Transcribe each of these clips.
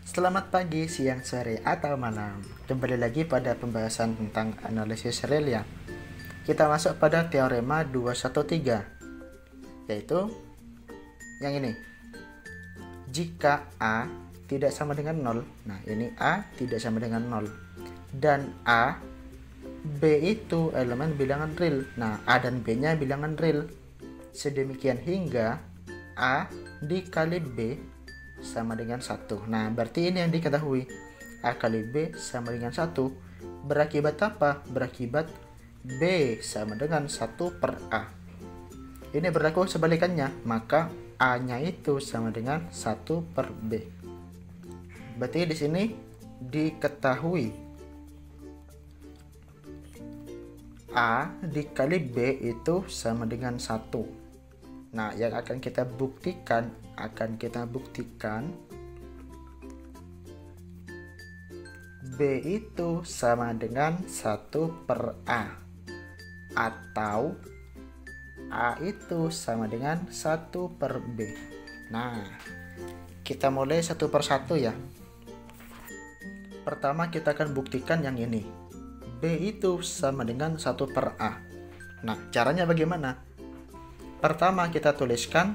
Selamat pagi, siang, sore, atau malam. Kembali lagi pada pembahasan tentang analisis real ya. Kita masuk pada teorema 213, yaitu yang ini. Jika A tidak sama dengan 0, nah ini A tidak sama dengan 0, dan A, B itu elemen bilangan real. Nah, A dan B-nya bilangan real. Sedemikian hingga A dikali B sama dengan 1. Nah, berarti ini yang diketahui. A kali B sama dengan 1. Berakibat apa? Berakibat B sama dengan 1 per A. Ini berlaku sebalikannya, maka A-nya itu sama dengan 1 per B. Berarti di sini diketahui A dikali B itu sama dengan 1. Nah, yang akan kita buktikan B itu sama dengan 1 per A, atau A itu sama dengan 1 per B. Nah, kita mulai satu per satu ya. Pertama kita akan buktikan yang ini. B itu sama dengan 1 per A. Nah, caranya bagaimana? Pertama kita tuliskan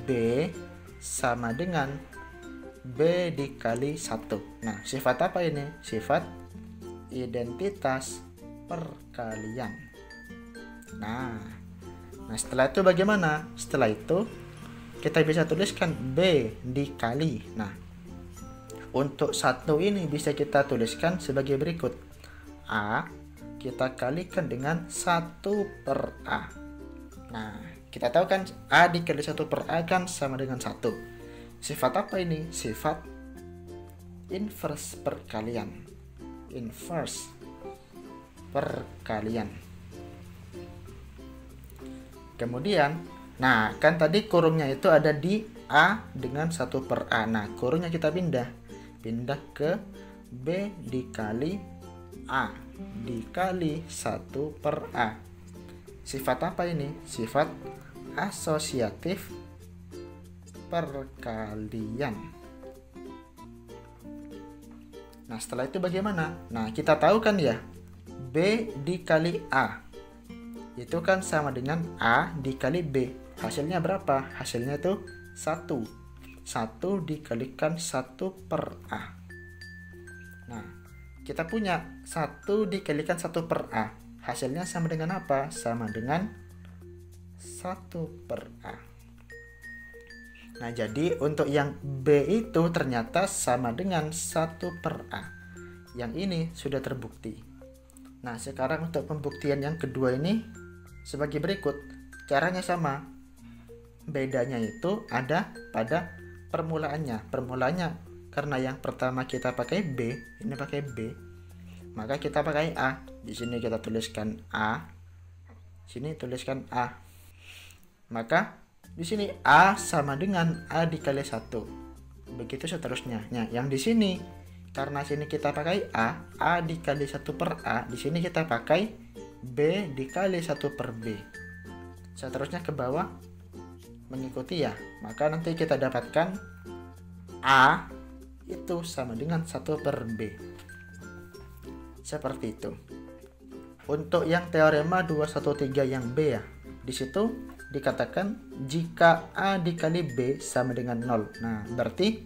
B sama dengan B dikali 1. Nah, sifat apa ini? Sifat identitas perkalian. Nah, setelah itu bagaimana? Setelah itu kita bisa tuliskan B dikali. Nah, untuk 1 ini bisa kita tuliskan sebagai berikut. A kita kalikan dengan 1 per A. Nah, kita tahu kan A dikali 1 per A kan sama dengan 1. Sifat apa ini? Sifat inverse perkalian. Inverse perkalian. Kemudian, nah kan tadi kurungnya itu ada di A dengan 1 per A. Nah, kurungnya kita pindah ke B dikali A dikali 1 per A. Sifat apa ini? Sifat asosiatif perkalian. Nah, setelah itu bagaimana? Nah, kita tahu kan ya, B dikali A itu kan sama dengan A dikali B. Hasilnya berapa? Hasilnya itu 1. 1 dikalikan 1 per A. Nah, kita punya 1 dikalikan 1 per A. Hasilnya sama dengan apa? Sama dengan 1 per A. Nah, jadi untuk yang B itu ternyata sama dengan 1 per A. Yang ini sudah terbukti. Nah, sekarang untuk pembuktian yang kedua ini sebagai berikut. Caranya sama. Bedanya itu ada pada permulaannya. Permulaannya karena yang pertama kita pakai B, ini pakai B, maka kita pakai A. Di sini kita tuliskan A. Sini tuliskan A. Maka di sini A sama dengan A dikali 1. Begitu seterusnya. Nah, yang di sini karena sini kita pakai A dikali 1 per A, di sini kita pakai B dikali 1 per B. Seterusnya ke bawah mengikuti ya. Maka nanti kita dapatkan A itu sama dengan 1 per B. Seperti itu. Untuk yang teorema 213 yang B ya, di situ dikatakan jika A dikali B sama dengan 0. Nah, berarti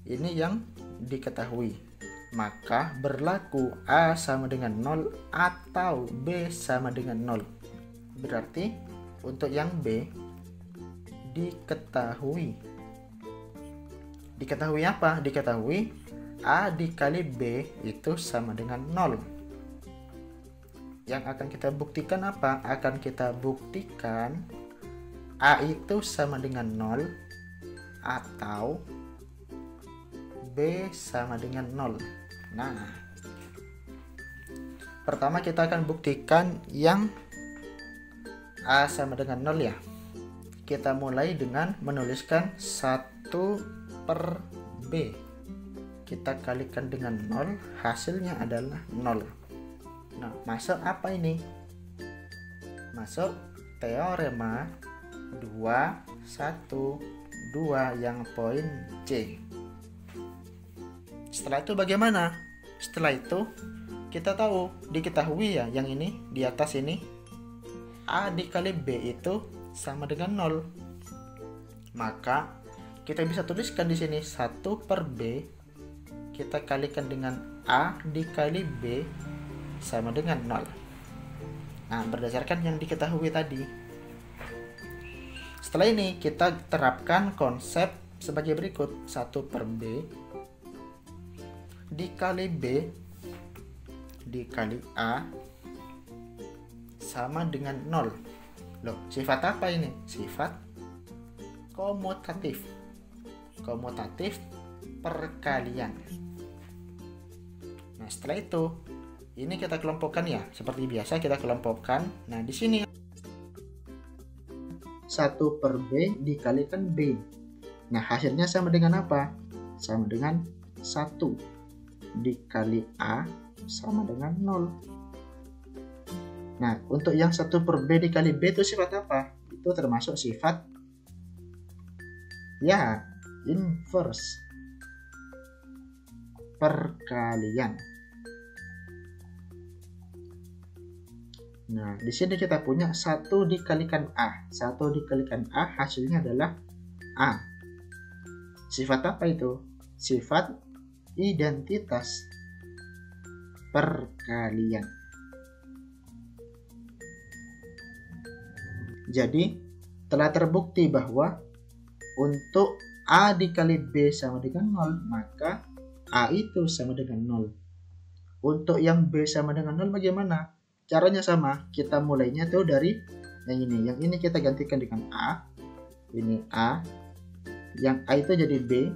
ini yang diketahui. Maka berlaku A sama dengan 0 atau B sama dengan 0. Berarti untuk yang B diketahui. Diketahui apa? Diketahui A dikali B itu sama dengan 0. Yang akan kita buktikan apa? Akan kita buktikan A itu sama dengan 0 atau B sama dengan 0. Nah, pertama kita akan buktikan yang A sama dengan 0 ya. Kita mulai dengan menuliskan 1 per B. Kita kalikan dengan 0, hasilnya adalah 0. Nah, masuk apa ini? Masuk teorema 2, 1, 2 yang poin C. setelah itu bagaimana? Setelah itu kita diketahui ya, yang ini di atas ini A dikali B itu sama dengan 0. Maka kita bisa tuliskan di sini 1 per B kita kalikan dengan A dikali B sama dengan 0. Nah, berdasarkan yang diketahui tadi. Setelah ini kita terapkan konsep sebagai berikut. 1 per B dikali B dikali A sama dengan 0. Loh, sifat apa ini? Sifat komutatif. Komutatif perkalian. Nah, setelah itu ini kita kelompokkan ya, seperti biasa kita kelompokkan. Nah, di sini 1 per B dikalikan B. Nah, hasilnya sama dengan apa? Sama dengan 1 dikali A sama dengan 0. Nah, untuk yang 1 per B dikali B itu sifat apa? Itu termasuk sifat ya, inverse perkalian. Nah, di sini kita punya 1 dikalikan A. 1 dikalikan A hasilnya adalah A. Sifat apa itu? Sifat identitas perkalian. Jadi, telah terbukti bahwa untuk A dikali B sama dengan 0, maka A itu sama dengan 0. Untuk yang B sama dengan 0 bagaimana? Caranya sama, kita mulainya tuh dari yang ini. Yang ini kita gantikan dengan A. Ini A. Yang A itu jadi B.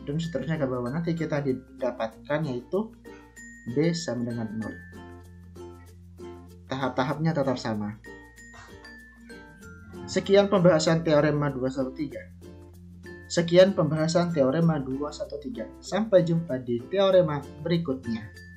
Dan seterusnya ke bawah. Nanti kita didapatkan yaitu B sama dengan 0. Tahap-tahapnya tetap sama. Sekian pembahasan teorema 213. Sekian pembahasan teorema 213. Sampai jumpa di teorema berikutnya.